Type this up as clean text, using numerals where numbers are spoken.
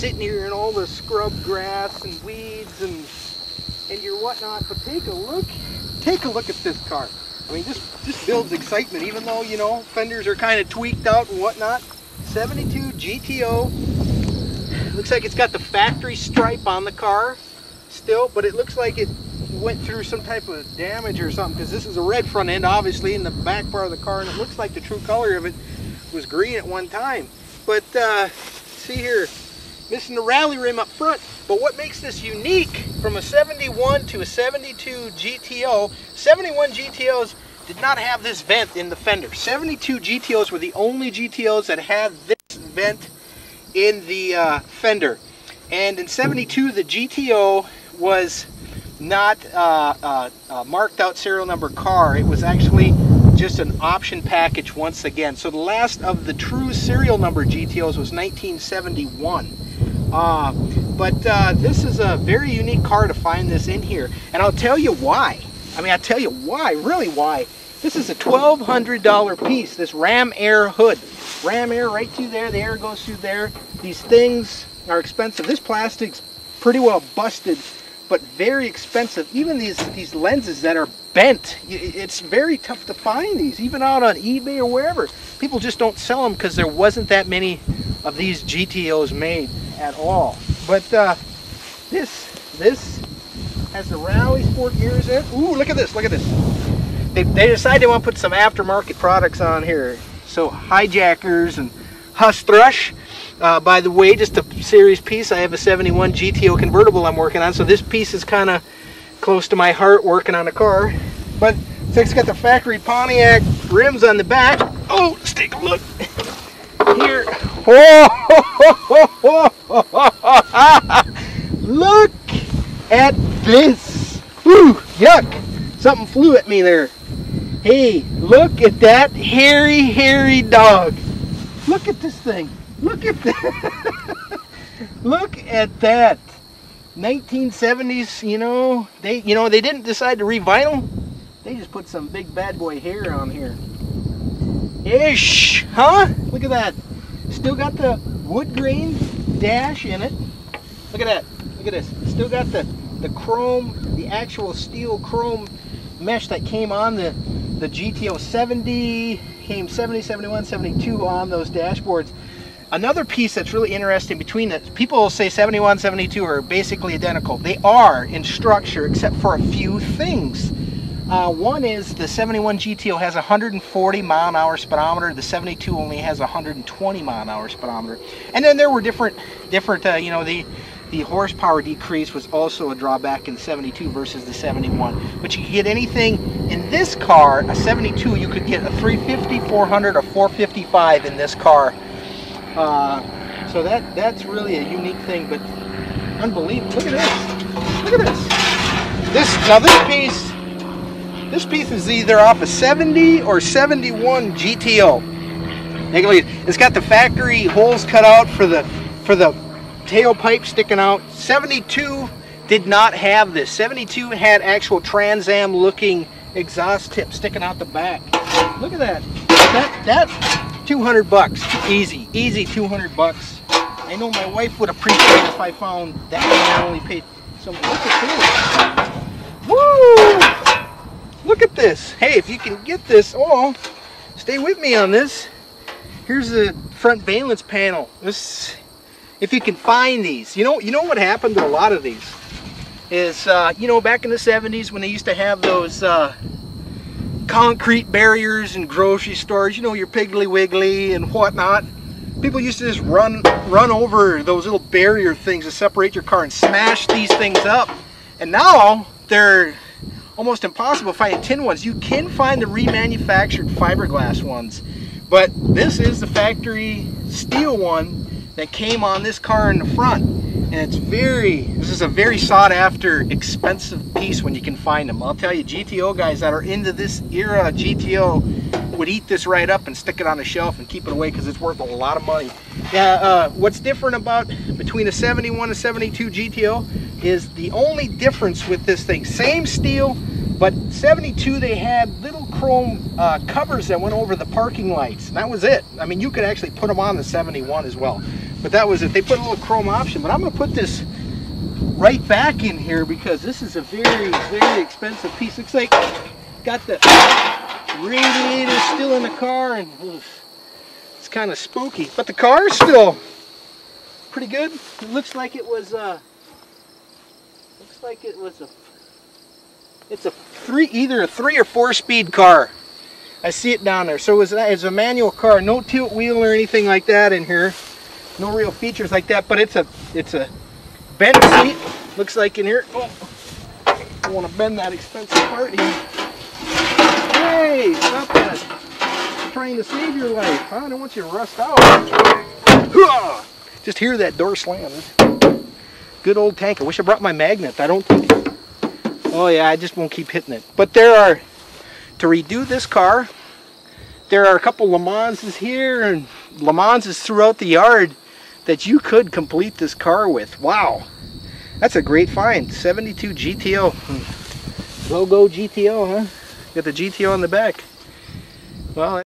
sitting here in all the scrub grass and weeds and your whatnot. But take a look at this car. I mean, this builds excitement, even though, you know, fenders are kind of tweaked out and whatnot. 72 GTO. Looks like it's got the factory stripe on the car still, but it looks like it went through some type of damage or something, because this is a red front end, obviously, in the back part of the car, and it looks like the true color of it was green at one time. But see here, missing the rally rim up front. But what makes this unique from a 71 to a 72 GTO, 71 GTOs did not have this vent in the fender. 72 GTOs were the only GTOs that had this vent in the fender. And in 72, the GTO was not a marked out serial number car. It was actually just an option package once again. So the last of the true serial number GTOs was 1971. But this is a very unique car to find this in here. And I'll tell you why. I mean, I'll tell you why, really why. This is a $1,200 piece, this Ram Air hood. Ram Air right through there, the air goes through there. These things are expensive. This plastic's pretty well busted, but very expensive. Even these lenses that are bent, it's very tough to find these, even out on eBay or wherever. People just don't sell them because there wasn't that many of these GTOs made at all. But this has the Rally Sport gears in. Ooh, look at this, look at this. They decided they want to put some aftermarket products on here. So hijackers and Huss Thrush. By the way, just a series piece. I have a 71 GTO convertible I'm working on, so this piece is kind of close to my heart working on a car. But it's got the factory Pontiac rims on the back. Oh, let's take a look here. Oh, look at this. Whew, yuck. Something flew at me there. Hey, look at that hairy dog. Look at this thing. Look at that. Look at that. 1970s, you know, they didn't decide to revinyl. They just put some big bad boy hair on here. Ish, huh? Look at that. Still got the wood grain dash in it. Look at that. Look at this. Still got the chrome, the actual steel chrome mesh that came on the GTO 70, came 70, 71, 72 on those dashboards. Another piece that's really interesting between the people will say 71, 72 are basically identical. They are in structure except for a few things. One is the 71 GTO has 140 mile-an-hour speedometer. The 72 only has 120 mile-an-hour speedometer. And then there were different you know, the horsepower decrease was also a drawback in the 72 versus the 71. But you could get anything in this car, a 72, you could get a 350, 400, or 455 in this car. So that's really a unique thing, but unbelievable. Look at this. Look at this. This piece is either off a 70 or 71 GTO. Take a look. It's got the factory holes cut out for the tailpipe sticking out. 72 did not have this. 72 had actual Trans Am looking exhaust tip sticking out the back. Look at that. That's $200. Easy 200 bucks. I know my wife would appreciate it if I found that and I only paid some. Look at this. Woo! Look at this. Hey, if you can get this, oh, stay with me on this. Here's the front valence panel. This, if you can find these, you know what happened to a lot of these is, you know, back in the 70s when they used to have those concrete barriers in grocery stores, you know, your Piggly Wiggly and whatnot. People used to just run over those little barrier things to separate your car and smash these things up. And now they're almost impossible to find tin ones. You can find the remanufactured fiberglass ones, but this is the factory steel one that came on this car in the front, and this is a very sought after, expensive piece when you can find them. I'll tell you, GTO guys that are into this era GTO would eat this right up and stick it on the shelf and keep it away because it's worth a lot of money. What's different about between a 71 and 72 GTO is the only difference with this thing. Same steel, but 72 they had little chrome covers that went over the parking lights, and that was it. I mean, you could actually put them on the 71 as well. But that was it. They put a little chrome option, but I'm going to put this right back in here because this is a very, very expensive piece. Looks like got the radiator still in the car, and it's kind of spooky. But the car is still pretty good. It looks like it was it's either a 3 or 4 speed car. I see it down there. So it's a manual car, no tilt wheel or anything like that in here. No real features like that, but it's a bent seat. Looks like in here. Oh, I don't want to bend that expensive part here. Hey, stop that! I'm trying to save your life. I don't want you to rust out. Just hear that door slam. Good old tank. I wish I brought my magnet. I don't think. Oh yeah, I just won't keep hitting it. But to redo this car, there are a couple Le Manses here and Le Manses throughout the yard that you could complete this car with. Wow, that's a great find. 72 GTO. Go GTO, huh? Got the GTO on the back. Well.